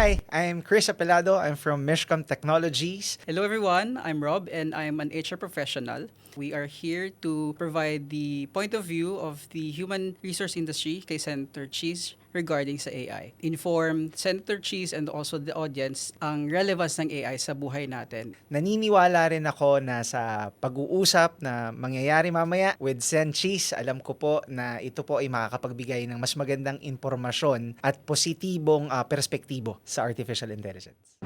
Hi, I'm Chris Apelado. I'm from Mishcom Technologies. Hello everyone, I'm Rob and I'm an HR professional. We are here to provide the point of view of the human resource industry kay Senator Cheese regarding sa AI. Inform Senator Cheese and also the audience ang relevance ng AI sa buhay natin. Naniniwala rin ako na sa pag-uusap na mangyayari mamaya with Sen Cheese, alam ko po na ito po ay makakapagbigay ng mas magandang impormasyon at positibong perspektibo sa artificial intelligence.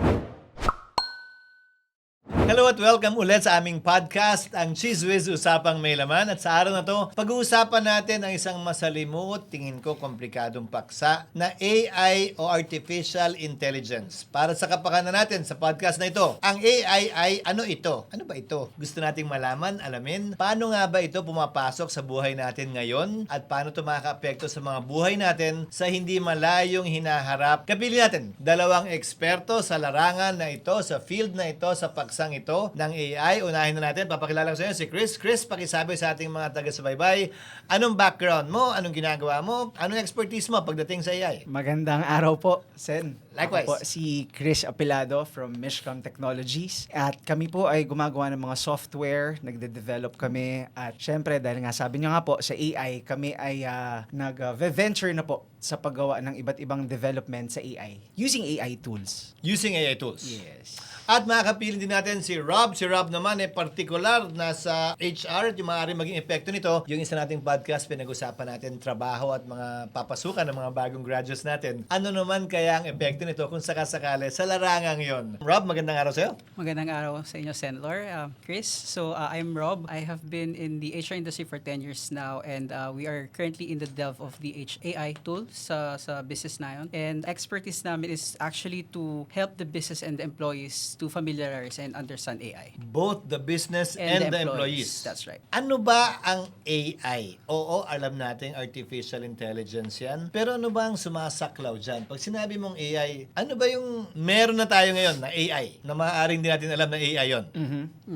Hello at welcome ulit sa aming podcast, ang Cheese Whiz Usapang May Laman. At sa araw na to, pag-uusapan natin ang isang masalimuot, tingin ko komplikadong paksa na AI o Artificial Intelligence. Para sa kapakanan natin sa podcast na ito, ang AI ay ano ito? Ano ba ito? Gusto nating malaman, alamin, paano nga ba ito pumapasok sa buhay natin ngayon at paano ito makaka-apekto sa mga buhay natin sa hindi malayong hinaharap. Kapili natin, dalawang eksperto sa larangan na ito, sa field na ito, sa paksang ito ng AI. Unahin na natin, papakilala ko sa inyo si Chris. Chris, pakisabi sa ating mga taga-subaybay, anong background mo, anong ginagawa mo, anong expertise mo pagdating sa AI? Magandang araw po, Sen. Likewise. Ako po si Chris Apelado from Mishcom Technologies. At kami po ay gumagawa ng mga software, nagde-develop kami. At syempre, dahil nga sabi niyo nga po, sa AI, kami ay nag-venture na po sa paggawa ng iba't ibang development sa AI using AI tools. Using AI tools. Yes. At makakapiling din natin si Rob. Si Rob naman ay particular na sa HR at yung maaari maging epekto nito. Yung isa nating podcast, pinag-usapan natin trabaho at mga papasukan ng mga bagong graduates natin. Ano naman kaya ang epekto nito kung sakasakali sa larangang yon? Rob, magandang araw sa'yo. Magandang araw sa inyo, Senator Chris. So, I'm Rob. I have been in the HR industry for 10 years now and we are currently in the dev of the AI tool sa business na yun. And expertise namin is actually to help the business and the employees to familiarize and understand AI. Both the business and the employees. That's right. Ano ba ang AI? Oo, alam natin artificial intelligence yan. Pero ano ba ang sumasaklaw dyan? Pag sinabi mong AI, ano ba yung meron na tayo ngayon na AI? Na maaaring din natin alam na AI yon.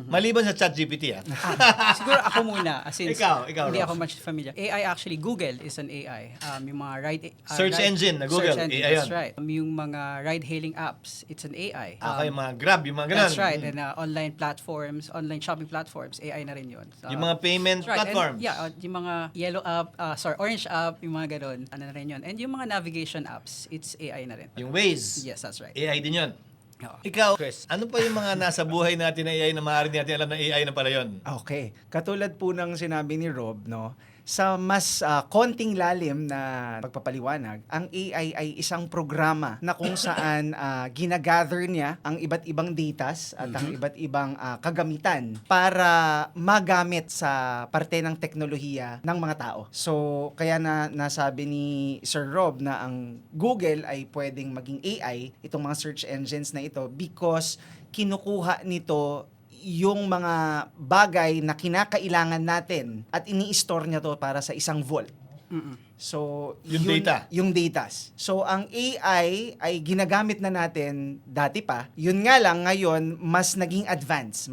Maliban sa ChatGPT Siguro ako muna. Since Ikaw, hindi Rob. ako much familiar. AI actually, Google is an AI. Yung mga Search engine na Google, search engine, AI that's yun. right. Yung mga ride-hailing apps, it's an AI. Yung mga Grab, yung mga ganun. That's right. And online platforms, online shopping platforms, AI na rin yun. Yung mga payment that's right. platforms. And, yung mga yellow app, orange app, yung mga ganun, ano na rin yun. And yung mga navigation apps, it's AI na rin. Yung Waze. Yes, that's right. AI din yun. Oo. Ikaw, Chris, ano pa yung mga nasa buhay natin na AI na maaari natin alam na AI na pala yun? Okay. Katulad po ng sinabi ni Rob, no? Sa mas konting lalim na pagpapaliwanag, ang AI ay isang programa na kung saan ginagather niya ang iba't ibang datas at ang iba't ibang kagamitan para magamit sa parte ng teknolohiya ng mga tao. So, kaya nasabi ni Sir Rob na ang Google ay pwedeng maging AI, itong mga search engines na ito, because kinukuha nito yung mga bagay na kinakailangan natin at ini-store niya to para sa isang vault. So, Yung data. Yung datas. So, ang AI ay ginagamit na natin dati pa. Yun nga lang, ngayon, mas naging advance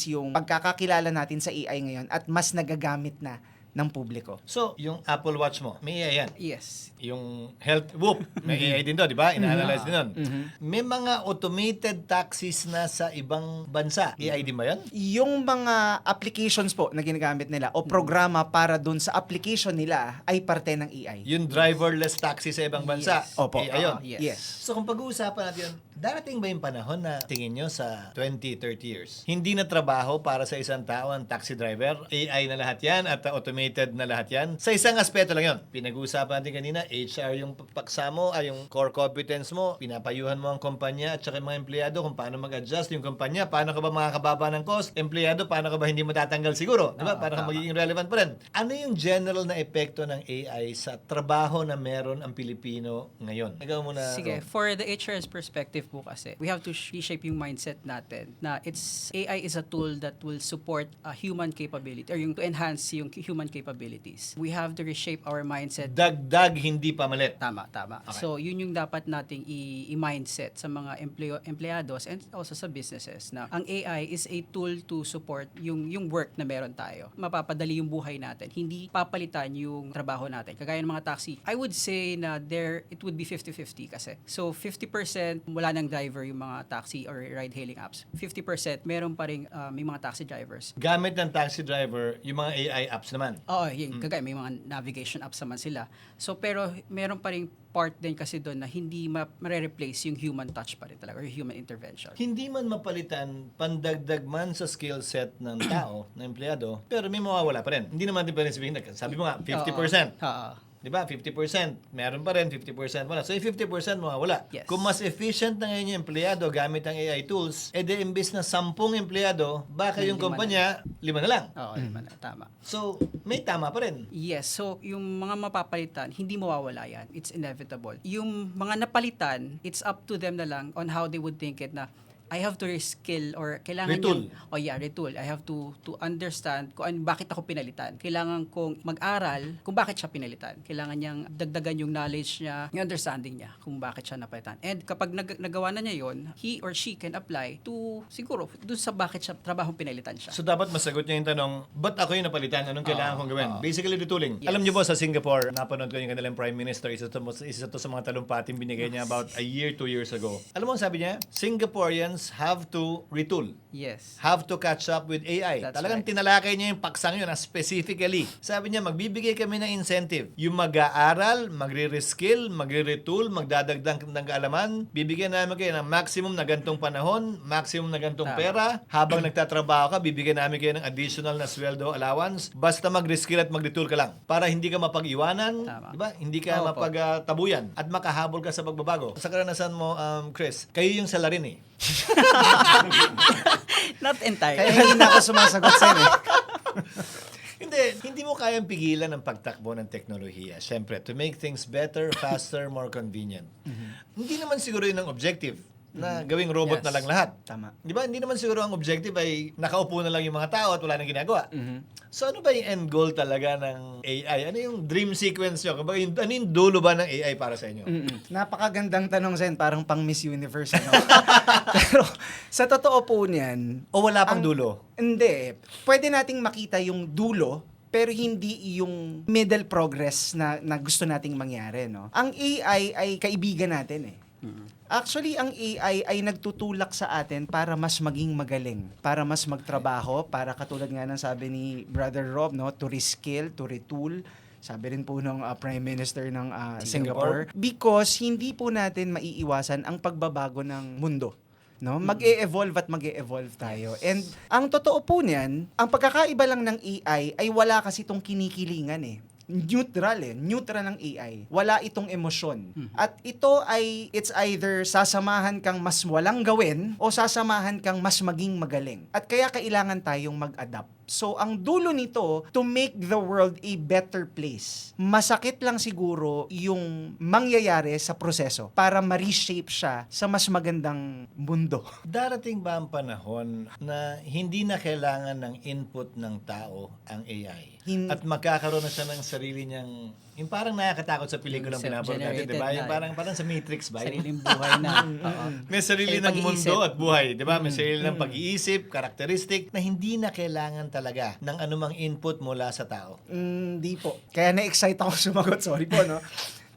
yung pagkakakilala natin sa AI ngayon at mas nagagamit na ng publiko. So, yung Apple Watch mo, may AI yan. Yes. Yung Health Whoop, may AI din to, di ba? Ina-analyze din nun. May mga automated taxis na sa ibang bansa. AI din ba yan? Yung mga applications po na ginagamit nila o programa para dun sa application nila ay parte ng AI. Yung driverless taxi sa ibang bansa. Yes. Opo. AI yun. Yes. So kung pag-uusapan natin yun, darating ba yung panahon na tingin nyo sa 20, 30 years, hindi na trabaho para sa isang tao ang taxi driver? AI na lahat yan at automated na lahat yan? Sa isang aspeto lang yun. Pinag-uusapan natin kanina, HR yung paksa mo, ay yung core competence mo, pinapayuhan mo ang kumpanya at saka yung mga empleyado kung paano mag-adjust yung kumpanya, paano ka ba makakababa ng cost, empleyado, paano ka ba hindi matatanggal siguro, di ba? Para ka magiging relevant pa rin. Ano yung general na epekto ng AI sa trabaho na meron ang Pilipino ngayon? Ikaw muna. Sige, Ro. for the HR's perspective po kasi, we have to reshape yung mindset natin na AI is a tool that will support human capability or yung to enhance yung human capabilities. We have to reshape our mindset. Dagdag, hindi pamalit. Tama. Okay. So, yun yung dapat nating i-mindset sa mga empleyados and also sa businesses na ang AI is a tool to support yung work na meron tayo. Mapapadali yung buhay natin. Hindi papalitan yung trabaho natin. Kagaya ng mga taxi, I would say na it would be 50-50 kasi. So, 50% wala nang driver yung mga taxi or ride-hailing apps. 50% meron pa rin may mga taxi drivers. Gamit ng taxi driver, yung mga AI apps naman. Oo, yun. Kagaya may mga navigation apps naman sila. So, pero meron pa rin part din kasi doon na hindi ma-replace yung human touch pa rin talaga or human intervention. Hindi man mapalitan, pandagdag man sa skill set ng tao, ng empleyado, pero may mawawala pa rin. Hindi naman din pa rin sabihin, sabi mo nga, 50%. Oo. Di ba? 50%. Meron pa rin, 50% wala. So, yung 50% mawawala. Yes. Kung mas efficient na ngayon yung empleyado gamit ang AI tools, edi imbis na 10 empleyado, baka yung 5 kumpanya, 5 na lang. Oo, tama. So, may tama pa rin. Yes, so yung mga mapapalitan, hindi mawawala yan. It's inevitable. Yung mga napalitan, it's up to them na lang on how they would think it na I have to reskill or kailangan Retool. retool. I have to understand bakit ako pinalitan. Kailangan kong mag-aral kung bakit siya pinalitan. Kailangan niyang dagdagan yung knowledge niya, yung understanding niya kung bakit siya napalitan. And kapag nagawa na niya yon, he or she can apply to siguro dun sa bakit siya trabahong pinalitan siya. So, dapat masagot niya yung tanong, ba't ako yung napalitan? Anong kailangan kong gawin? Basically, retooling. Yes. Alam niyo po, sa Singapore, napanood ko yung kanilang Prime Minister, isa to sa mga talumpating binigay niya about a year, 2 years ago. Alam mo ang sabi niya? Singaporeans have to retool. Yes. Have to catch up with AI. That's Talagang right. tinalakay niya yung paksang yun specifically. Sabi niya, magbibigay kami ng incentive. Yung mag-aaral, magre-reskill, magre-retool, magdadagdag ng kaalaman, bibigyan namin kayo ng maximum na gantong panahon, maximum na gantong Tama. pera. Habang nagtatrabaho ka, bibigyan namin kayo ng additional na sweldo allowance. Basta mag-reskill at mag-retool ka lang. Para hindi ka mapag-iwanan, Tama. di ba? Hindi ka Opo. mapag-tabuyan at makahabol ka sa pagbabago. Sa karanasan mo, Chris, kayo yung salarin eh. Not entirely. Kaya hindi na ako sumasagot sir eh. Hindi mo kayang pigilan ang pagtakbo ng teknolohiya. Siyempre, to make things better, faster, more convenient. Hindi naman siguro yun ang objective na gawing robot Yes. na lang lahat. Tama. Di ba? Hindi naman siguro ang objective ay nakaupo na lang yung mga tao at wala nang ginagawa. So ano ba yung end goal talaga ng AI? Ano yung dream sequence nyo? Ano yung dulo ba ng AI para sa inyo? Napakagandang tanong, Sen. Parang pang Miss Universe. Ano? Pero sa totoo po niyan, O wala pang dulo? Hindi. Pwede nating makita yung dulo, pero hindi yung middle progress na gusto nating mangyari. No? Ang AI ay kaibigan natin eh. Actually, ang AI ay nagtutulak sa atin para mas maging magaling, para mas magtrabaho, para katulad nga ng sabi ni Brother Rob, no, to reskill, to retool. Sabi rin po ng Prime Minister ng Singapore. Because hindi po natin maiiwasan ang pagbabago ng mundo. No? Mag-e-evolve at mag-e-evolve tayo. And ang totoo po niyan, ang pagkakaiba lang ng AI ay wala kasi itong kinikilingan eh. Neutral ang AI. Wala itong emosyon. At ito ay, it's either sasamahan kang mas walang gawin o sasamahan kang mas maging magaling. At kaya kailangan tayong mag-adapt. So, ang dulo nito, to make the world a better place. Masakit lang siguro yung mangyayari sa proseso para ma-reshape siya sa mas magandang mundo. Darating ba ang panahon na hindi na kailangan ng input ng tao ang AI? At magkakaroon na siya ng sarili niyang, yung parang nakakatakot sa pelikulang Yung pinapanood natin, di ba? self-generated Yung na, parang sa Matrix ba? Sariling buhay na. Oo. May sarili May ng pag-iisip. mundo at buhay, di ba? May sarili ng pag-iisip, karakteristik na hindi na kailangan talaga ng anumang input mula sa tao. Hindi po. Kaya na-excite ako sumagot. Sorry po, no?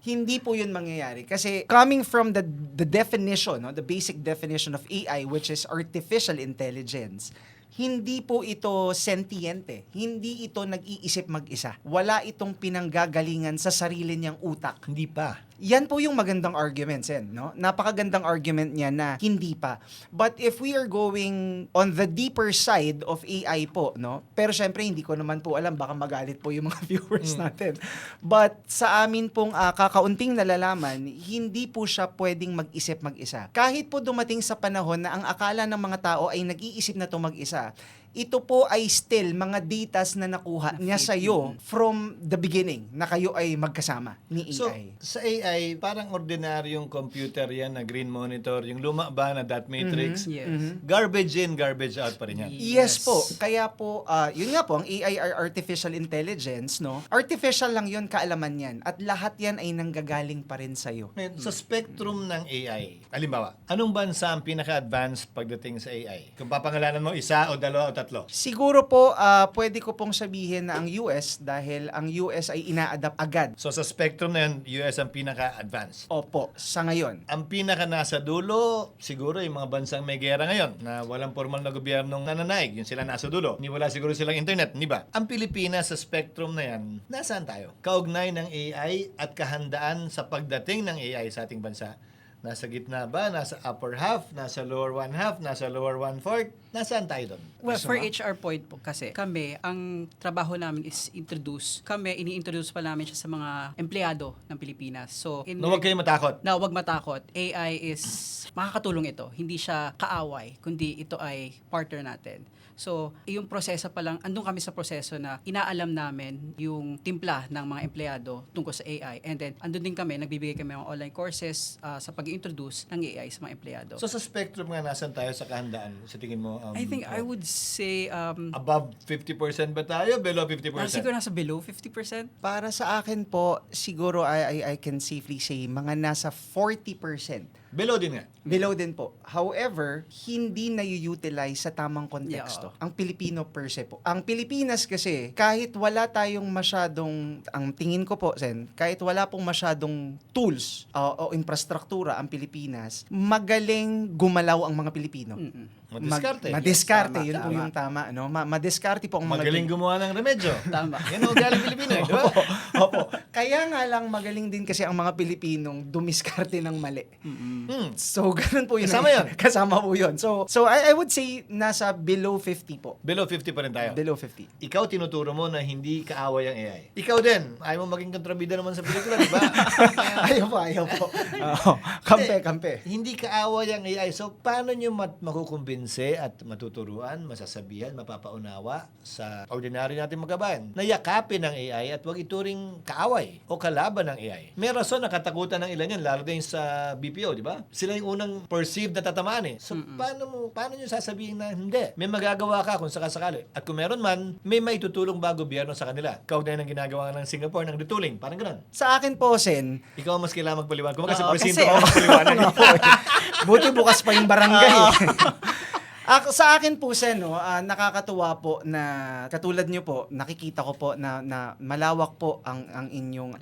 Hindi po yun mangyayari. Kasi coming from the definition, no, the basic definition of AI, which is artificial intelligence, hindi po ito sentiente. Hindi ito nag-iisip mag-isa. Wala itong pinanggagalingan sa sarili niyang utak. Hindi pa. Yan po yung magandang argument, Sen, no? Napakagandang argument niya na hindi pa. But if we are going on the deeper side of AI po, no? Pero syempre, hindi ko naman po alam, baka magalit po yung mga viewers natin. But sa amin pong kakaunting nalalaman, hindi po siya pwedeng mag-isip mag-isa. Kahit po dumating sa panahon na ang akala ng mga tao ay nag-iisip na to mag-isa, ito po ay still mga datas na nakuha niya sa'yo from the beginning na kayo ay magkasama ni So, AI. sa AI, parang ordinaryong computer yan na green monitor, yung luma ba na dot matrix, Yes. garbage in, garbage out pa rin yan. Yes po. Kaya po, yun nga po, ang AI or artificial intelligence, no? Artificial lang yun, kaalaman yan. At lahat yan ay nanggagaling pa rin sa'yo. Ngayon, sa spectrum ng AI, halimbawa, anong bansa ang pinaka-advanced pagdating sa AI? Kung papangalanan mo isa o dalawa o tatlo? Siguro po, pwede ko pong sabihin na ang US dahil ang US ay ina-adapt agad. So sa spectrum na yan, US ang pinaka-advanced. Opo, sa ngayon. Ang pinaka nasa dulo, siguro yung mga bansang may gera ngayon na walang formal na gobyernong nananaig, yung sila nasa dulo. Ni wala siguro silang internet, di ba? Ang Pilipinas sa spectrum na yan, nasaan tayo? Kaugnay ng AI at kahandaan sa pagdating ng AI sa ating bansa. Nasa gitna ba? Nasa upper half? Nasa lower one half? Nasa lower one fourth? Nasaan tayo doon? Well, Gusto for mo? HR point po kasi, kami, ang trabaho namin is introduce. Kami, ini-introduce pa namin siya sa mga empleyado ng Pilipinas. So, No, huwag kayo matakot. na wag matakot, AI is makakatulong ito. Hindi siya kaaway, kundi ito ay partner natin. So, yung proseso pa lang, andun kami sa proseso na inaalam namin yung timpla ng mga empleyado tungkol sa AI. And then, andun din kami, nagbibigay kami ng online courses sa pag-introduce ng AI sa mga empleyado. So sa spectrum nga, nasan tayo sa kahandaan? Sa tingin mo? I think I would say, Above 50% ba tayo? Below 50%? siguro nasa below 50%. Para sa akin po, siguro I can safely say mga nasa 40%. Below din nga. Below din po. However, hindi na-utilize sa tamang konteksto. Yeah. Ang Pilipino per se po. Ang Pilipinas kasi, kahit wala tayong masyadong, ang tingin ko po, Sen, kahit wala pong masyadong tools o infrastruktura ang Pilipinas, magaling gumalaw ang mga Pilipino. Madiskarte. Madiskarte, Yes, yun po tama. yung tama. No? Madiskarte po ang mga Magaling gumawa ng remedyo. Tama. Yan ang galing Pilipino, di ba? Opo. Kaya nga lang magaling din kasi ang mga Pilipinong dumiskarte ng mali. So, ganun po yun. Kasama yun. Kasama po yun. So I would say nasa below 50 po. Below 50 pa rin tayo. Below 50. Ikaw tinuturo mo na hindi kaaway ang AI. Ikaw din, ayaw mo maging kontrabida naman sa pelikula, di ba? Ayaw po. Kampe. Hindi kaaway ang AI. So, paano nyo makukumbinse at matuturuan, masasabihan, mapapaunawa sa ordinary natin magkabayan na yakapin ang AI at wag ituring kaaway o kalaban ng AI? May rason na katakutan ng ilan yan, lalo din sa BPO, di ba? Sila yung unang perceived na tatamaan eh. So, paano nyo sasabihin na hindi? May magagawa ka kung sakasakali. At kung meron man, may maitutulong ba gobyerno sa kanila? Kaugnay ng ginagawa ng Singapore ng retooling. Parang ganun. Sa akin po, Sen, Ikaw ang mas kailangan magpaliwanag. Kung kasi Oo, presinto kasi- ka magpaliwanag. buti bukas pa yung barangay. Sa akin po, Sen, no, nakakatuwa po na katulad nyo po, nakikita ko po na malawak po ang inyong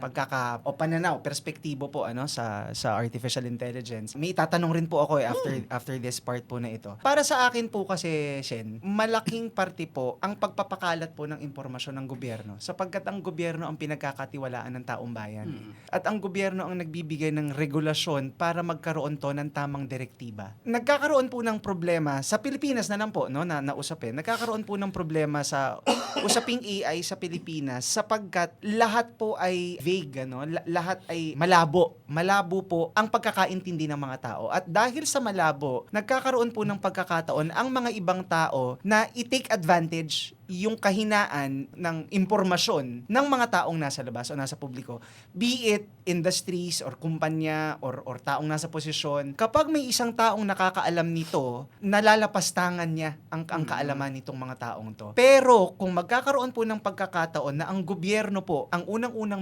o pananaw, perspektibo po sa artificial intelligence. May itatanong rin po ako after this part po na ito. Para sa akin po kasi, Sen, malaking parte po ang pagpapakalat po ng impormasyon ng gobyerno sapagkat ang gobyerno ang pinagkakatiwalaan ng taong bayan. At ang gobyerno ang nagbibigay ng regulasyon para magkaroon to ng tamang direktiba. Nagkakaroon po ng problema sa Pilipinas na lang po, no, na usapin. Nagkakaroon po ng problema sa usaping AI sa Pilipinas sapagkat lahat po ay vague, no? Lahat ay malabo. Malabo po ang pagkakaintindi ng mga tao. At dahil sa malabo, nagkakaroon po ng pagkakataon ang mga ibang tao na i-take advantage yung kahinaan ng impormasyon ng mga taong nasa labas o nasa publiko, be it industries or kumpanya or taong nasa posisyon. Kapag may isang taong nakakaalam nito, nalalapastangan niya ang kaalaman nitong mga taong to. Pero kung magkakaroon po ng pagkakataon na ang gobyerno po ang unang-unang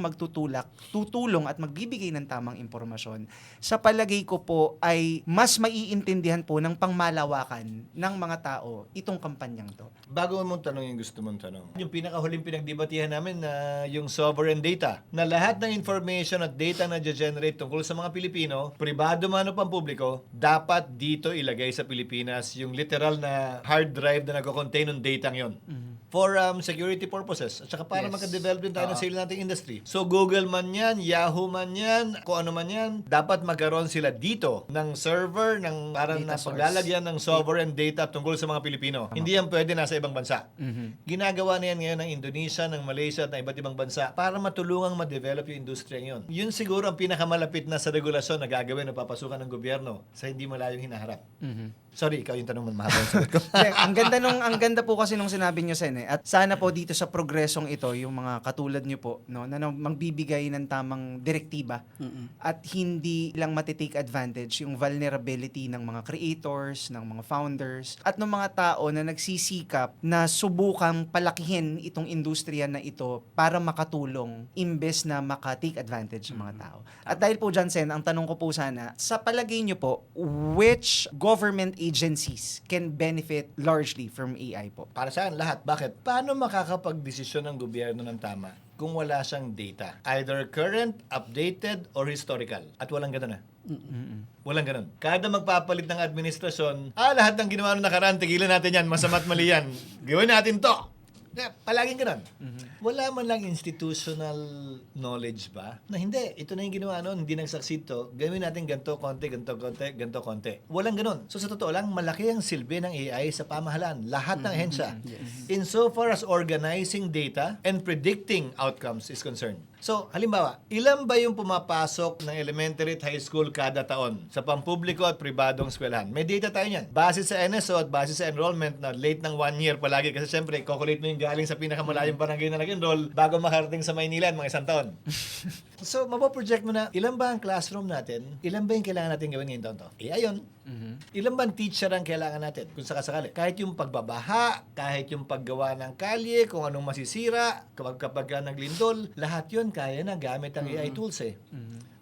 tutulong at magbibigay ng tamang impormasyon, sa palagay ko po ay mas maiintindihan po ng pangmalawakan ng mga tao itong kampanyang to. Bago mong tanong yung gusto mong tanong. Yung pinakahuling pinagdebatihan namin na yung sovereign data. Na lahat ng information at data na generate tungkol sa mga Pilipino, pribado man o pampubliko, dapat dito ilagay sa Pilipinas yung literal na hard drive na nagko-contain ng data yon. For security purposes. At saka para Yes. makadevelop din tayo ng sarili nating industry. So Google man yan, Yahoo man yan, kung ano man yan, dapat magkaroon sila dito ng server, ng parang Data na source. paglalagyan ng sovereign data tungkol sa mga Pilipino. Hindi yan pwede nasa ibang bansa. Ginagawa na yan ngayon ng Indonesia, ng Malaysia at ng iba't ibang bansa para matulungang ma-develop yung industriya ngayon. Yun siguro ang pinakamalapit na sa regulasyon na gagawin o papasukan ng gobyerno sa hindi malayong hinaharap. Sorry, ikaw yung tanong mo, mahaba yung sagot ko. Hindi, ang ganda po kasi nung sinabi niyo, Sen, eh. At sana po dito sa progresong ito, yung mga katulad niyo po, no, na magbibigay ng tamang direktiba at hindi lang matitake advantage yung vulnerability ng mga creators, ng mga founders, at ng mga tao na nagsisikap na subukang palakihin itong industriya na ito para makatulong imbes na maka-take advantage ng mga tao. At dahil po dyan, Sen, ang tanong ko po sana, sa palagay niyo po, which government agencies can benefit largely from AI po? Para sa akin, lahat. Bakit? Paano makakapag-desisyon ng gobyerno ng tama kung wala siyang data? Either current, updated, or historical. At walang ganun Walang ganun. Kada magpapalit ng administrasyon, lahat ng ginawa nung nakaraan, tigilan natin yan, masama't mali yan. Gawin natin to. Palaging ganun. Wala man lang institutional knowledge ba? Na hindi, ito na yung ginawa noon, hindi nag-succeed to. Gawin natin ganito, konti, ganito, konti, ganito, konti. Walang ganun. So sa totoo lang, malaki ang silbi ng AI sa pamahalaan. Lahat ng ahensya. Insofar as organizing data and predicting outcomes is concerned. So, halimbawa, ilan ba yung pumapasok ng elementary at high school kada taon sa pampubliko at pribadong eskwelahan? May data tayo niyan. Base sa NSO at base sa enrollment na late ng 1 year palagi kasi syempre, calculate mo yung galing sa pinakamalayong barangay na nag-enroll bago makarating sa Maynila mga isang taon. So, mapoproject mo na ilan ba ang classroom natin? Ilan ba yung kailangan natin gawin ngayong taon to? AI yun. Ilan ba ang teacher ang kailangan natin kung sakasakali? Kahit yung pagbabaha, kahit yung paggawa ng kalye, kung anong masisira, kapag naglindol, lahat yun kaya na gamit ang AI tools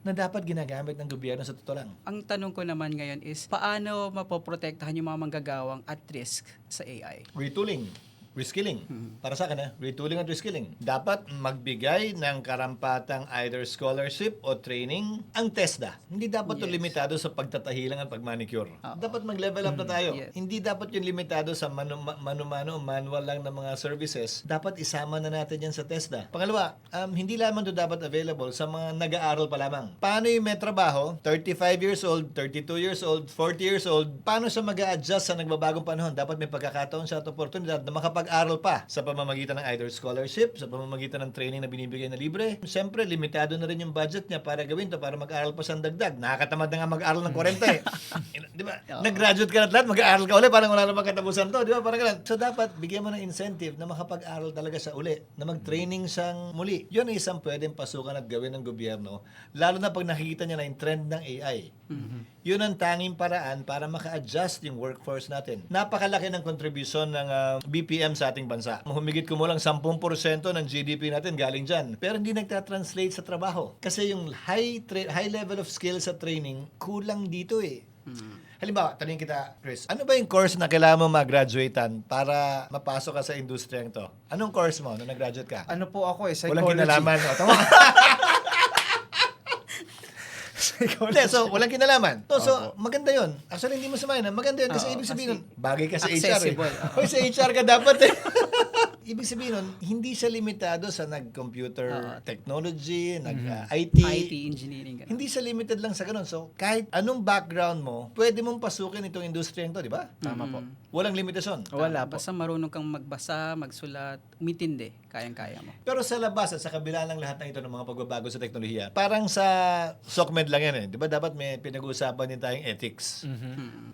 na dapat ginagamit ng gobyerno sa totoo lang. Ang tanong ko naman ngayon is, paano mapoprotektahan yung mga manggagawang at risk sa AI? Retooling. Reskilling. Para sa akin, retooling at reskilling. Dapat magbigay ng karampatang either scholarship o training ang TESDA. Hindi dapat ito limitado sa pagtatahilang at pagmanicure. Dapat mag-level up na tayo. Yes. Hindi dapat yung limitado sa mano-mano o manual lang ng mga services. Dapat isama na natin yan sa TESDA. Pangalawa, hindi lamang ito dapat available sa mga nag-aaral pa lamang. Paano yung may trabaho, 35 years old, 32 years old, 40 years old, paano siya mag-a-adjust sa nagbabagong panahon? Dapat may pagkakataon siya at oportunidad na makapag-aral pa sa pamamagitan ng either scholarship, sa pamamagitan ng training na binibigay na libre. Siyempre, limitado na rin yung budget niya para gawin to, para mag-aral pa siyang dagdag. Nakakatamad na nga mag-aral ng 40 eh. Di ba? Nag-graduate ka na lahat, mag-aaral ka ulit, parang wala namang katapusan to. Di ba? Parang ganun. So, dapat bigyan mo ng incentive na makapag-aral talaga siya uli, na mag-training siyang muli. Yun ay isang pwedeng pasukan at gawin ng gobyerno, lalo na pag nakikita niya na yung trend ng AI. Yun ang tanging paraan para maka-adjust yung workforce natin. Napakalaki ng kontribusyon ng BPM sa ating bansa. Humigit kumulang 10% ng GDP natin galing dyan. Pero hindi nagtatranslate sa trabaho. Kasi yung high level of skills sa training, kulang dito eh. Halimbawa, tanungin kita, Chris, ano ba yung course na kailangan mo mag-graduatean para mapasok ka sa industriyang to? Anong course mo nung nag-graduate ka? Ano po ako psychology. Walang kinalaman. O, tama. Hindi, so walang kinalaman. So, maganda yun. Actually, hindi mo samayin. Maganda yun kasi ibig sabihin nun, bagay ka sa HR eh. accessible. Hoy, sa HR ka dapat eh. Ibig sabihin nun, hindi siya limitado sa nag-computer technology, nag-IT. IT, engineering. Ganun. Hindi siya limited lang sa ganun. So, kahit anong background mo, pwede mong pasukin itong industriya to, di ba? Tama po. Walang limitasyon. Wala po. Basta marunong kang magbasa, magsulat, umintindi, kayang-kaya mo. Pero sa labas at sa kabila ng lahat ng ito ng mga pagbabago sa teknolohiya, parang sa SOCMED lang yan eh. Di ba dapat may pinag-uusapan din tayong ethics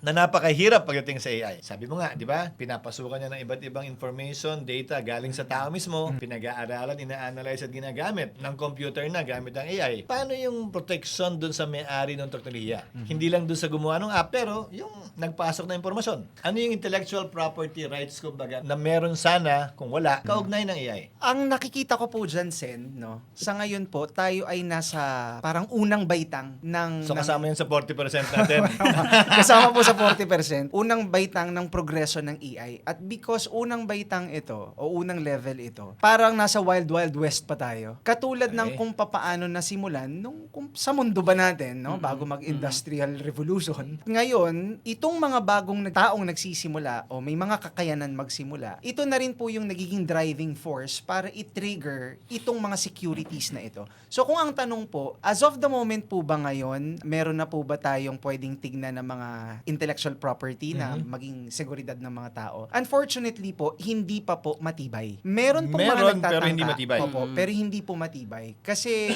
na napakahirap pagdating sa AI. Sabi mo nga, di ba? Pinapasukan niya ng iba't ibang information, data galing sa tao mismo, pinag-aaralan, ina-analyze at ginagamit ng computer na gamit ang AI. Paano yung protection dun sa may-ari ng teknolohiya? Hindi lang dun sa gumawa ng app, pero yung nagpasok na impormasyon. Ano yung intellectual property rights, kumbaga, na meron sana, kung wala, kaugnay ng AI? Ang nakikita ko po dyan, Sen, no? Sa ngayon po, tayo ay nasa parang unang baitang ng... So kasama yun sa 40% natin. Kasama po sa 40%. Unang baitang ng progreso ng AI. At because unang baitang ito, o unang level ito, parang nasa Wild Wild West pa tayo. Katulad ng kung papaano nasimulan nung sa mundo ba natin, no? Bago mag-industrial revolution. Ngayon, itong mga bagong taong nagsisimula o may mga kakayanan magsimula, ito na rin po yung nagiging driving force triggers para i-trigger itong mga securities na ito. So kung ang tanong po, as of the moment po ba ngayon, meron na po ba tayong pwedeng tignan ng mga intellectual property na maging seguridad ng mga tao? Unfortunately po, hindi pa po matibay. Meron pong mga Meron, nagtatangka. pero hindi matibay. Opo, pero hindi po matibay. Kasi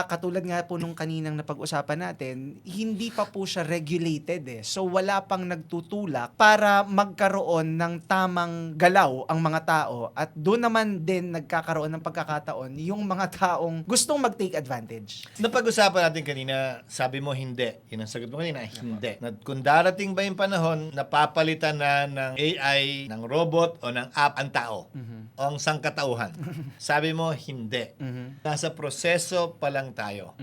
katulad nga po nung kaninang napag-usapan natin, hindi pa po siya regulated eh. So wala pang nagtutulak para magkaroon ng tamang galaw ang mga tao at doon naman din nagkakaroon ng pagkakataon yung mga taong gustong mag-take advantage. Napag-usapan natin kanina, sabi mo hindi. Yun ang sagot mo kanina, hindi. Na kung darating ba yung panahon, napapalitan na ng AI, ng robot, o ng app ang tao. O ang sangkatauhan. Sabi mo, hindi. Nasa proseso pa lang tayo.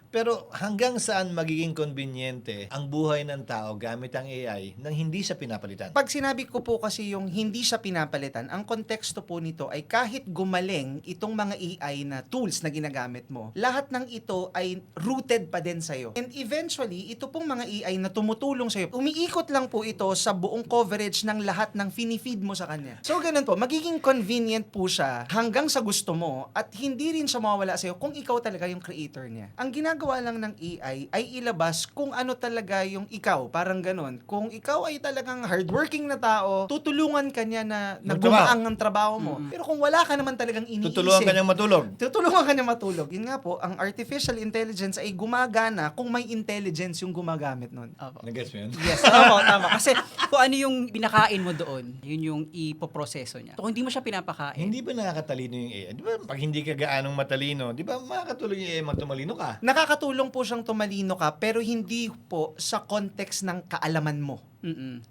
Pero hanggang saan magiging conveniente ang buhay ng tao gamit ang AI nang hindi siya pinapalitan? Pag sinabi ko po kasi yung hindi siya pinapalitan, ang konteksto po nito ay kahit gumaling itong mga AI na tools na ginagamit mo, lahat ng ito ay rooted pa din sa'yo. And eventually, ito pong mga AI na tumutulong sa'yo, umiikot lang po ito sa buong coverage ng lahat ng finifeed mo sa kanya. So ganun po, magiging convenient po siya hanggang sa gusto mo at hindi rin siya mawawala sa'yo kung ikaw talaga yung creator niya. Ang ginagawa lang ng AI ay ilabas kung ano talaga yung ikaw, parang ganun. Kung ikaw ay talagang hardworking na tao, tutulungan ka niya na gumaang ang trabaho mo. Pero kung wala ka naman talagang iniisip, Tutulungan ka niyang matulog. tutulungan ka niya matulog. Yun nga po, ang artificial intelligence ay gumagana kung may intelligence yung gumagamit nun. Opo. Nag-gets mo yun? Yes, tama. Kasi kung ano yung pinakain mo doon, yun yung ipoproseso niya. Kung hindi mo siya pinapakain, Hindi ba nakakatalino yung AI? Di ba pag hindi ka gaanong matalino, di ba makakatulong yung AI magtumalino ka? Nakakatulong po siyang tumalino ka, pero hindi po sa context ng kaalaman mo.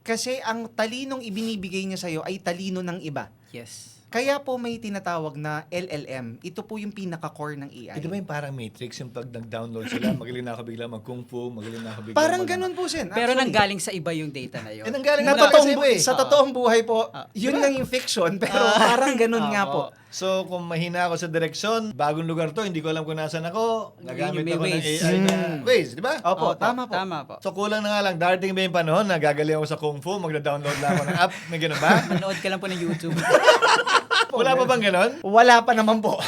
Kasi ang talinong ibinibigay niya sa'yo ay talino ng iba. yes. Kaya po may tinatawag na LLM. Ito po yung pinaka-core ng AI. Ito ba yung parang Matrix, yung pag nag-download sila, magaling na ako bigla mag-kung fu, magaling na ako bigla Parang ganun po, Sen. Pero actually. nanggaling sa iba yung data na yun. Eh, nanggaling Na na totoong kasi iba eh. sa totoong buhay po, yun lang yung fiction, pero parang ganun nga po. So, kung mahina ako sa direksyon, bagong lugar to, hindi ko alam kung nasan ako, nagamit May ako ng Waze. AI na Waze, di ba? Opo, tama po. Tama po. So, kulang na nga lang, darating ba yung panahon na gagaling ako sa Kung Fu, magda-download lang ako ng app, may ganun ba? Manood ka lang po ng YouTube. Wala pa bang ganun? Wala pa naman po.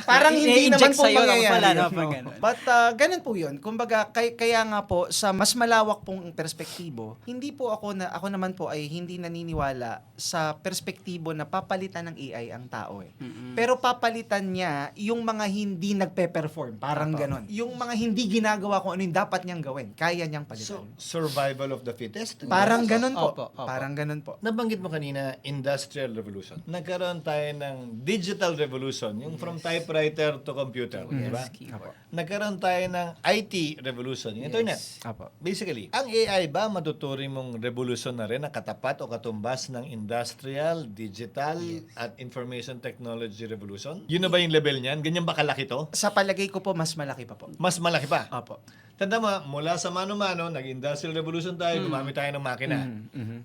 Parang hindi naman I-inject po sa'yo, mangyayari. wala naman No. ganun. But ganun po yun. Kumbaga, kaya nga po, sa mas malawak pong perspektibo, hindi po ako naman po ay hindi naniniwala sa perspektibo na papalitan ng AI ang tao eh. Pero papalitan niya yung mga hindi nagpe-perform. Parang ganun. Yung mga hindi ginagawa kung ano yung dapat niyang gawin. Kaya niyang So, palitan. survival of the fittest? Parang ganun po. Opo. Parang ganun po. Nabanggit mo kanina, industrial revolution. Nagkaroon tayo ng digital revolution, yung from typewriter to computer, di ba? Keyboard. Nagkaroon tayo ng IT revolution, yung internet. Apo. Basically, ang AI ba matuturing mong revolution na rin ang katapat o katumbas ng industrial, digital, at information technology revolution? Yun na ba yung level niyan? Ganyan ba kalaki to? Sa palagay ko po, mas malaki pa po. Mas malaki pa. Apo. Tanda mo, mula sa mano-mano, nag-industrial revolution tayo, gumamit tayo ng makina.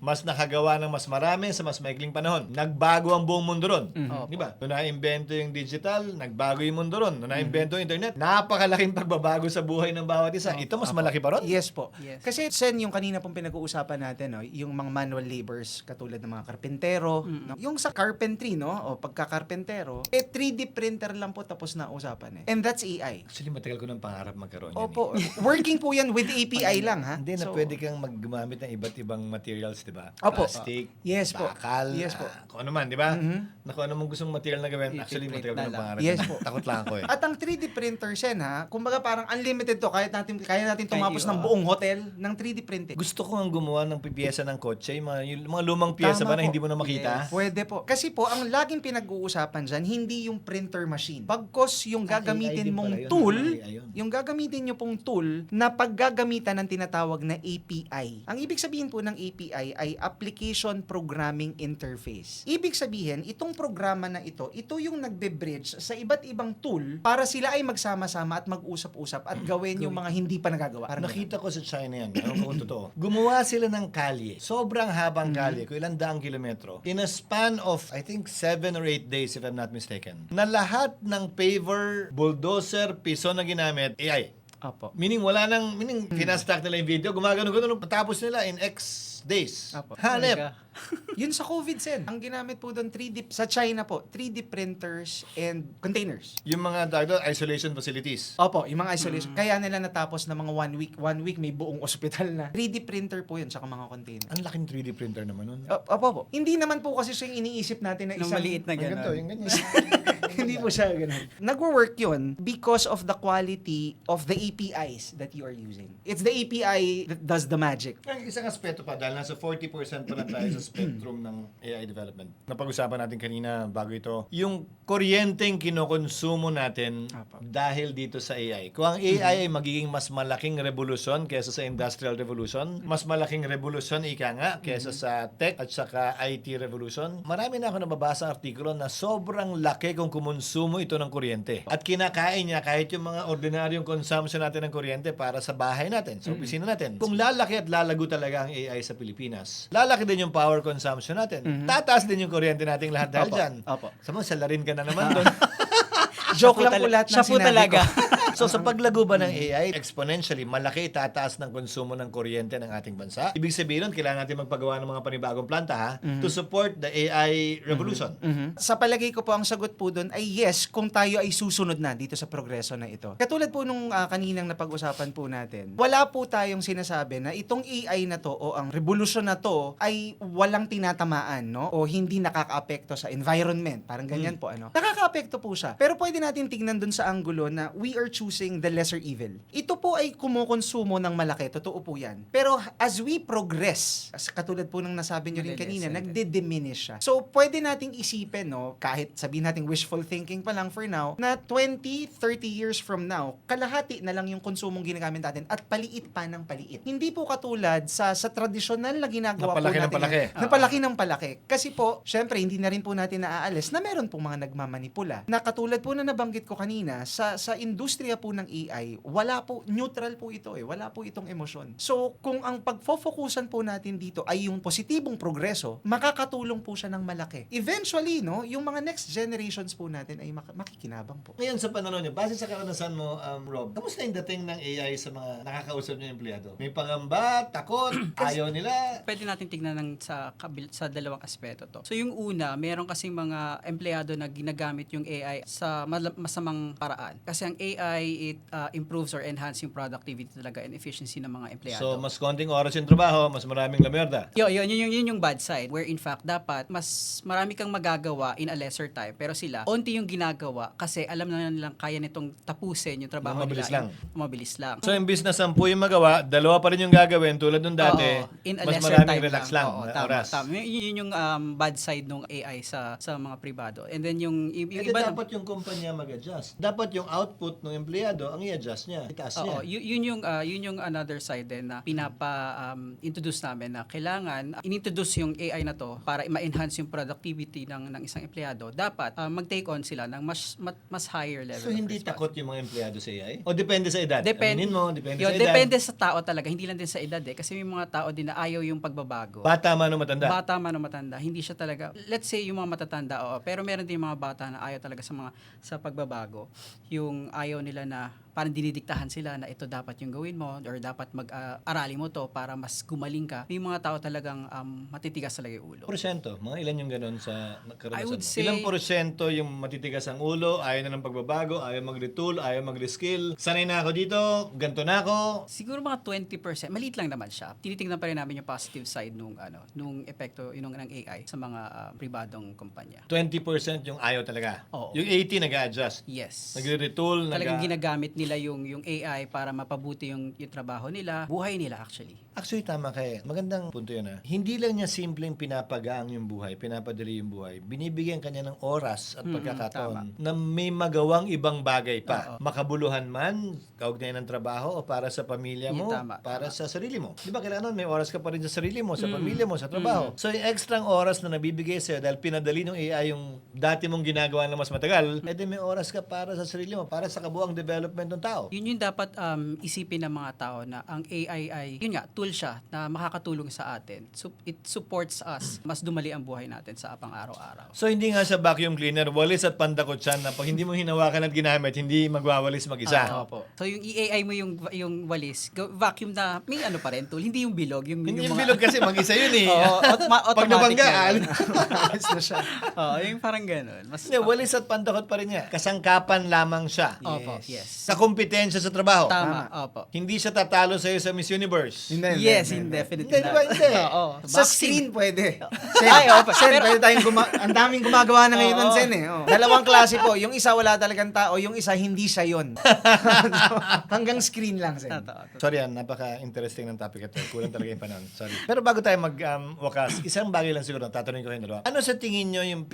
Mas nakagawa ng mas marami sa mas maikling panahon. Nagbago ang buong mundo ron. Di ba? Nung na-invento yung digital, nagbago yung mundo ron. Nung na-invento yung internet, napakalaking pagbabago sa buhay ng bawat isa. Ito mas malaki pa ron? Yes po. Yes. Kasi Sen, yung kanina pong pinag-uusapan natin, no, yung mga manual labors katulad ng mga karpentero, no, yung sa carpentry, no, o pagka-karpentero, 3D printer lang po tapos na usapan eh. And that's AI. Actually, matagal ko ng pangarap magkaroon yan. Opo, working po yan with API lang ha. Hindi na So, pwede kang gumamit ng iba't ibang materials, di ba? Opo. Plastic, Yes po. bakal, Yes po. kung ano man, di ba? Na kung ano mong gustong material na gawin, actually, matagal ko ng pangarap. Yes yan. po. Takot lang ako eh. At ang 3D printer, Sen ha, kumbaga parang unlimited to, kaya natin tumapos ng Ay, buong hotel ng 3D printing. Gusto ko ang gumawa ng piyesa ng kotse, yung mga lumang piyesa Tama ba na po. hindi mo na makita? Pwede po. Kasi po, ang laging pinag-uusapan dyan, hindi yung printer machine. Pagkos yung AI gagamitin din mong pala yun. tool, AI yun. yung gagamitin nyo pong tool na paggagamitan ng tinatawag na API. Ang ibig sabihin po ng API ay Application Programming Interface. Ibig sabihin, itong programa na ito yung nagbe-bridge sa iba't ibang tool para sila ay magsama-sama at mag-usap-usap at gawin yung mga hindi pa nagagawa. Parang Nakita ko sa China yan, ano kung totoo. Gumawa sila ng kalye. Sobrang habang kalye, kung ilang daang kilometro. In a span of, I think, 7 or 8 days, if I'm not mistaken. Na lahat ng paver, bulldozer, piso na ginamit, AI. Opo. Meaning finastack nila yung video, gumagano-gano, patapos nila in X days. Apo. Hanep. Talaga. Yun sa COVID, Sen. Ang ginamit po doon, sa China po, 3D printers and containers. Yung mga isolation facilities. Opo, yung mga isolation. Kaya nila natapos na mga 1 week. 1 week may buong ospital na. 3D printer po yun, saka mga container. Ang laking 3D printer naman nun. Opo. Hindi naman po kasi siya yung iniisip natin na Nung isang... maliit na Ang ganito, gano'n. yung ganyan. Hindi po siya ganun. Nagwo-work yun because of the quality of the APIs that you are using. It's the API that does the magic. Ang isang aspeto pa, dahil nasa 40% pa lang tayo sa spectrum ng AI development. Napag-usapan natin kanina bago ito, yung kuryenteng kinokonsumo natin Apo. dahil dito sa AI. Kung ang AI ay magiging mas malaking revolusyon kaysa sa industrial revolution, mas malaking revolusyon ika nga kaysa sa tech at saka IT revolution, marami na ako nababasa artikulo na sobrang laki kung kumonsumo ito ng kuryente. At kinakain niya kahit yung mga ordinaryong consumption natin ng kuryente para sa bahay natin, sa opisina natin. Kung lalaki at lalago talaga ang AI sa Pilipinas, lalaki din yung power consumption natin. Tataas din yung kuryente nating lahat dahil Opo. dyan. Opo. Sama, salarin ka na naman doon. Joke lang po lahat ng Siya po sinabi talaga. ko. So sa paglago ba ng AI, exponentially, malaki tataas ng konsumo ng kuryente ng ating bansa. Ibig sabihin nun, kailangan natin magpagawa ng mga panibagong planta to support the AI revolution. Sa palagay ko po, ang sagot po doon ay yes, kung tayo ay susunod na dito sa progreso na ito. Katulad po nung kaninang napag-usapan po natin, wala po tayong sinasabi na itong AI na to o ang revolusyon na to ay walang tinatamaan, no? O hindi nakakaapekto sa environment. Parang ganyan po, ano? Nakakaapekto po siya. Pero pwede natin tignan doon sa anggulo na we are choosing the lesser evil. Ito po ay kumukonsumo ng malaki. Totoo po yan. Pero as we progress, katulad po ng nasabi nyo rin kanina, nagde-diminish siya. So, pwede nating isipin, no, kahit sabihin natin wishful thinking pa lang for now, na 20, 30 years from now, kalahati na lang yung konsumong ginagamit natin at paliit pa ng paliit. Hindi po katulad sa tradisyonal na ginagawa po Napalaki ng natin. palaki. Napalaki ng palaki. Kasi po, syempre, hindi na rin po natin naaalis na meron pong mga nagmamanipula. Na katulad po na nabanggit ko kanina, sa industriya po ng AI, wala po, neutral po ito wala po itong emosyon. So, kung ang pagfo-focusan po natin dito ay yung positibong progreso, makakatulong po siya ng malaki. Eventually, no, yung mga next generations po natin ay makikinabang po. Ngayon sa panahon niyo, base sa karanasan mo, Rob, kamusta yung dating ng AI sa mga nakakausap niyo empleyado? May pangamba, takot, ayaw nila? Pwede natin tignan sa dalawang aspeto to. So yung una, meron kasing mga empleyado na ginagamit yung AI sa masamang paraan. Kasi ang AI, it improves or enhance yung productivity talaga and efficiency ng mga empleyado. So, mas konting oras yung trabaho, mas maraming lamerda. Yun yung bad side. Where in fact, dapat mas marami kang magagawa in a lesser time. Pero sila, onti yung ginagawa kasi alam na nilang kaya nitong tapusin yung trabaho Mabilis nila. lang. Mabilis lang. So, imbis na 10 yung magawa, 2 pa rin yung gagawin tulad nung dati, Oo, in a mas lesser maraming time relax lang, Oo, na tama, oras. tama. Yun yung bad side ng AI sa mga pribado. And then yung Hindi iba dapat yung kumpanya mag-adjust. Dapat yung output ng empleyado, ang i-adjust niya, itaas niya. Oo, yun yung another side din na introduce namin na kailangan inintroduce yung AI na to para ma-enhance yung productivity ng isang empleyado. Dapat mag-take on sila ng mas higher level. So, of hindi responsibility. takot yung mga empleyado sa AI? O depende sa edad? Depende. Aminin mo, depende sa edad. Depende sa tao talaga, hindi lang din sa edad kasi may mga tao din na ayaw yung pagbabago. Bata man o matanda? Bata man o matanda, hindi siya talaga, let's say yung mga matatanda, pero meron din mga bata na ayaw talaga sa pagbabago. Yung ayaw nila na parang dinidiktahan sila na ito dapat yung gawin mo or dapat mag-aralin mo to para mas gumaling ka. May mga tao talagang matitigas talaga yung ulo. Porsyento? Mga ilan yung ganun sa I karanasan would mo? say- Ilang porsyento yung matitigas ang ulo, ayaw na ng pagbabago, ayaw mag-retool, ayaw mag-reskill. Sanay na ako dito, ganito na ako. Siguro mga 20%, maliit lang naman siya. Tinitingnan pa rin namin yung positive side nung epekto ng AI sa mga pribadong kumpanya. 20% yung ayaw talaga. Oo. Yung 80 nag-a-adjust. Yes. Nagre-retool, Talagang ginagamit nila yung AI para mapabuti yung trabaho nila, buhay nila actually. Actually, tama kayo. Magandang punto yun Hindi lang niya simpleng pinapagaang yung buhay, pinapadali yung buhay. Binibigyan kanya ng oras at pagkakataon na may magawang ibang bagay pa. Makabuluhan man, kaugnay ng trabaho o para sa pamilya mo, para sa sarili mo. Di ba kailangan may oras ka pa rin sa sarili mo, sa pamilya mo, sa trabaho. So yung extrang oras na nabibigay sa'yo dahil pinadali ng AI yung dati mong ginagawa na mas matagal, edi may oras ka para sa sarili mo, para sa kabuang development ng tao. Yun yung dapat isipin ng mga tao na ang AI ay, yun nga, tool siya na makakatulong sa atin. So, it supports us. Mas dumali ang buhay natin sa pang-araw-araw. So hindi nga siya vacuum cleaner, walis at pandakot siya na pag hindi mo hinawakan at ginamit, hindi magwawalis mag-isa. Opo. So yung i-AI mo yung walis, vacuum na may ano pa rin tool, hindi yung bilog. Hindi yung yung bilog kasi mag-isa yun eh. Oo, Pag automatic nabanggaan. Ayos na siya. Oo, yung parang ganun. Mas, Hindi, walis at pandakot pa rin niya. Kasangkapan lamang siya. Opo, yes. Sa kompetensya sa trabaho. Tama, opo. Hindi siya tatalo sa'yo sa Miss Universe. Yes, indefinitely. Hindi, di ba? Hindi. Oo. Sa Vaccine. screen pwede. Ay, opo. Sen, Pero- pwede tayong ang daming gumagawa na ngayon ng Oo. Sen eh. Oh. Dalawang klase po. Yung isa wala talagang tao, yung isa hindi siya yun. Hanggang screen lang, Sen. Totoo. Sorry napaka-interesting ng topic ito. Kulang talaga yung panahon. Sorry. Pero bago tayo wakas, isang bagay lang siguro, tatanungin ko kayong dalawa. Ano sa tingin nyo yung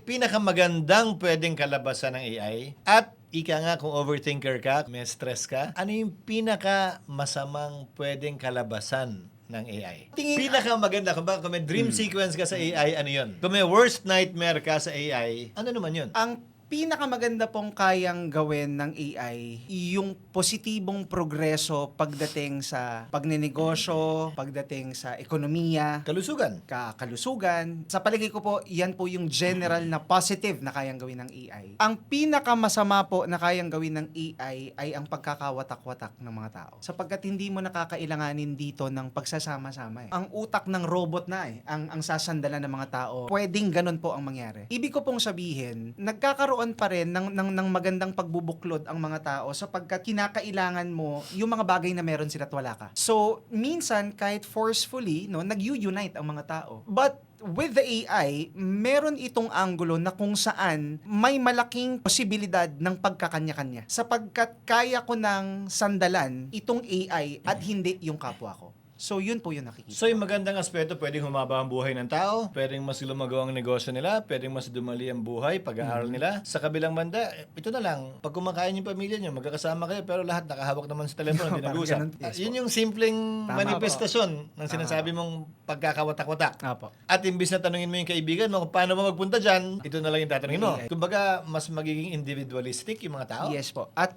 pinakamagandang pwedeng kalabasan ng AI? At ika nga, kung overthinker ka, may stress ka, ano yung pinakamasamang pwedeng kalabasan ng AI? Pinakamaganda, kung may dream sequence ka sa AI, ano yun? Kung may worst nightmare ka sa AI, ano naman yun? Ang pinakamaganda pong kayang gawin ng AI, yung positibong progreso pagdating sa pagnenegosyo, pagdating sa ekonomiya, Kalusugan. kalusugan. Sa palagay ko po, yan po yung general na positive na kayang gawin ng AI. Ang pinakamasama po na kayang gawin ng AI ay ang pagkakawatak-watak ng mga tao. Sapagkat hindi mo nakakailanganin dito ng pagsasama-sama. Ang utak ng robot na ang sasandalan ng mga tao. Pwedeng ganun po ang mangyari. Ibig ko pong sabihin, nagkakaroon pa rin ng magandang pagbubuklod ang mga tao sapagkat kinakailangan mo yung mga bagay na meron sila at wala ka. So, minsan, kahit forcefully, no, nag-unite ang mga tao. But, with the AI, meron itong anggulo na kung saan may malaking posibilidad ng pagkakanya-kanya. Sapagkat kaya ko ng sandalan itong AI at hindi yung kapwa ko. So, yun po yung nakikita. So yung magandang aspeto, pwedeng humaba ang buhay ng tao, pwedeng mas lumago ang negosyo nila, pwedeng mas dumali ang buhay, pag-aaral nila. Sa kabilang banda, ito na lang, pag kumakain yung pamilya nyo, magkakasama kayo, pero lahat nakahawak naman sa telepono, hindi Parang nag-uusap. ganun. Yes, Yun yung simpleng Tama manifestasyon ng Tama sinasabi mong pagkakawatak-watak. Apo. At imbis na tanungin mo yung kaibigan mo kung paano mo magpunta dyan, ito na lang yung tatanungin mo. AI. Kumbaga, mas magiging individualistic yung mga tao. Yes po. At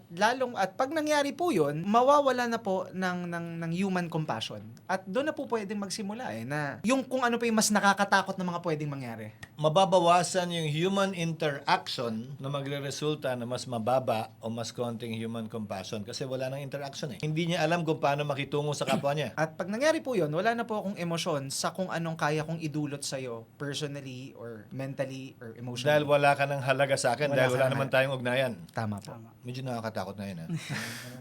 pag nangyari po 'yun, mawawala na po ng human compassion. At doon na po pwedeng magsimula na yung kung ano pa yung mas nakakatakot na mga pwedeng mangyari. Mababawasan yung human interaction na magre-resulta na mas mababa o mas konting human compassion kasi wala nang interaction eh. Hindi niya alam kung paano makitungo sa kapwa niya. At pag nangyari po 'yun, wala na po akong emosyon sa kung anong kaya kong idulot sa iyo personally or mentally or emotionally. Dahil wala ka ng halaga sa akin, Wala dahil ka wala ng naman tayong ugnayan. Tama po. Medyo nakakatakot na yun ha.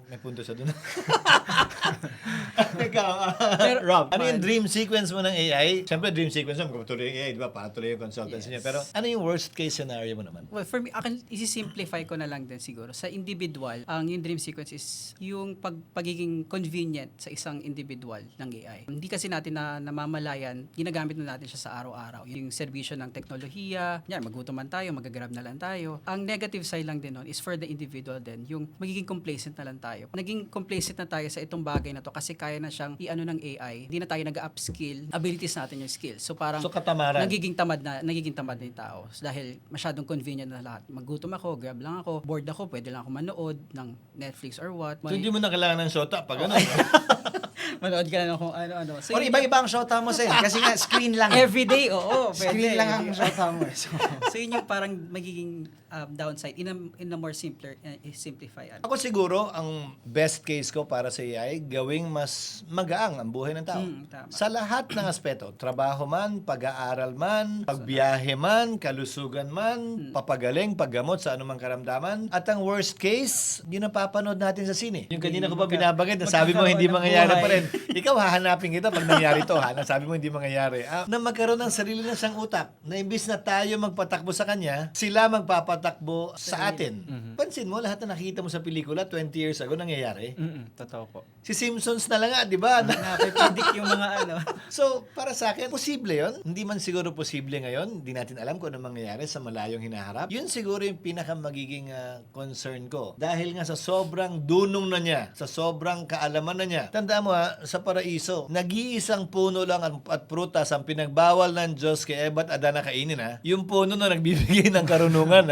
May punto sa doon. Ikaw, Rob, ano yung dream sequence mo ng AI? Siyempre, dream sequence mo, magpatuloy yung AI, di ba? Para tuloy yung consultancy niya. Pero ano yung worst case scenario mo naman? Well, for me, akin isi-simplify ko na lang din siguro. Sa individual, yung dream sequence is yung pagiging convenient sa isang individual ng AI. Hindi kasi natin namamalayan, ginagamit na natin siya sa araw-araw. Yung serbisyo ng teknolohiya, yan, magutom man tayo, magagrab na lang tayo. Ang negative side lang din nun is for the individual din, yung magiging complacent na lang tayo. Naging complacent na tayo sa itong bagay na to kasi kaya na siyang i-ano ng AI. Hindi na tayo nag-upskill, abilities natin yung skills. So parang So, katamaran. nagiging tamad na yung tao dahil masyadong convenient na lahat. Maggutom ako, grab lang ako, bored ako, pwede lang ako manood ng Netflix or what. So, hindi mo na kailangan ng shota pag ano. Manood ka na kung ano-ano. So, Or iba-iba ang shota mo Sen. Kasi nga screen lang. everyday, oo. Screen lang ang shota mo. So yun yung parang magiging downside in a more simplify. Ako siguro, ang best case ko para sa AI, gawing mas magaang ang buhay ng tao. Tama. Sa lahat ng aspeto, trabaho man, pag-aaral man, pagbiyahe man, kalusugan man, papagaling, paggamot sa anumang karamdaman. At ang worst case, yung napapanood natin sa sine. Yung kanina ko pa binabagay, na sabi mo hindi magkakaroon ng mangyayari pa buhay. rin. Ikaw, hahanapin kita pag nangyari to, ha? Sabi mo hindi mangyayari. Na magkaroon ng sarili na siyang utak, na imbis na tayo magpatakbo sa kanya, sila magpapatakbo sa atin. Pansin mo, lahat na nakikita mo sa pelikula 20 years ago, nangyayari. Totoo po. Si Simpsons na lang nga, di ba? Predict yung mga ano. So, para sa akin, posible yon. Hindi man siguro posible ngayon. Hindi natin alam kung ano mangyayari sa malayong hinaharap. Yun siguro yung pinaka magiging concern ko. Dahil nga sa sobrang dunong na niya, sa sobrang kaalaman na niya. Tandaan mo sa paraiso, nag-iisang puno lang at prutas ang pinagbawal ng Diyos kay Eva at Adan na kainin Yung puno na nagbibigay ng karunungan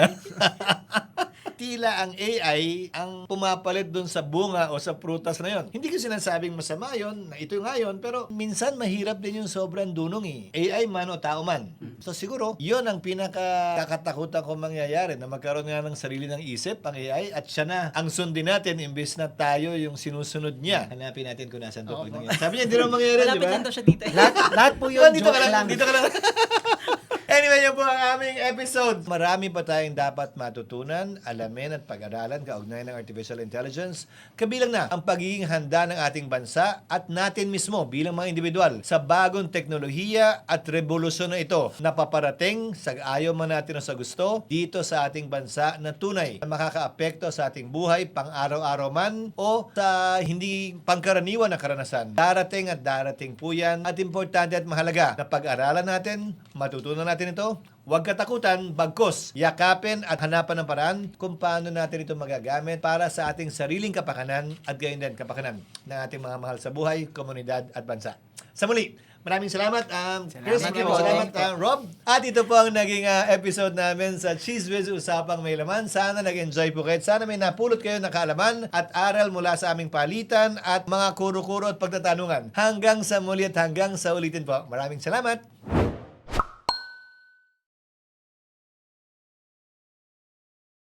tila ang AI ang pumapalit doon sa bunga o sa prutas na yon. Hindi ko sinasabing masama yon, na ito nga yun, pero minsan mahirap din yung sobrang dunong AI man o tao man. So siguro, yon ang pinakakatakutan ko mangyayari, na magkaroon nga ng sarili ng isip ang AI at siya na ang sundin natin imbes na tayo yung sinusunod niya. Hanapin natin kung nasan to. Oo, Pag nangyari. Sabi niya, hindi naman mangyayari, di Malapit ba? lang daw siya dito. Lahat po yun, Dito joke ka lang. lang, dito ka lang. Anyway, yun po ang aming episode. Marami pa tayong dapat matutunan, alamin at pag-aralan kaugnay ng artificial intelligence. Kabilang na ang pagiging handa ng ating bansa at natin mismo bilang mga individual sa bagong teknolohiya at revolusyon na ito na paparating sa ayaw man natin o sa gusto dito sa ating bansa na tunay na makakaapekto sa ating buhay pang-araw-araw man o sa hindi pangkaraniwan na karanasan. Darating at darating po yan at importante at mahalaga na pag-aralan natin, matutunan natin ito. Huwag katakutan, bagkus, yakapin at hanapan ng paraan kung paano natin ito magagamit para sa ating sariling kapakanan at gayon din kapakanan ng ating mga mahal sa buhay, komunidad at bansa. Sa muli, maraming salamat, Chris, Salamat maraming po. salamat, Rob. At ito po ang naging episode namin sa Cheese Whiz Usapang May Laman. Sana nag-enjoy po kayo. Sana may napulot kayo ng kaalaman at aral mula sa aming palitan at mga kuro-kuro at pagtatanungan. Hanggang sa muli at hanggang sa ulitin po. Maraming salamat.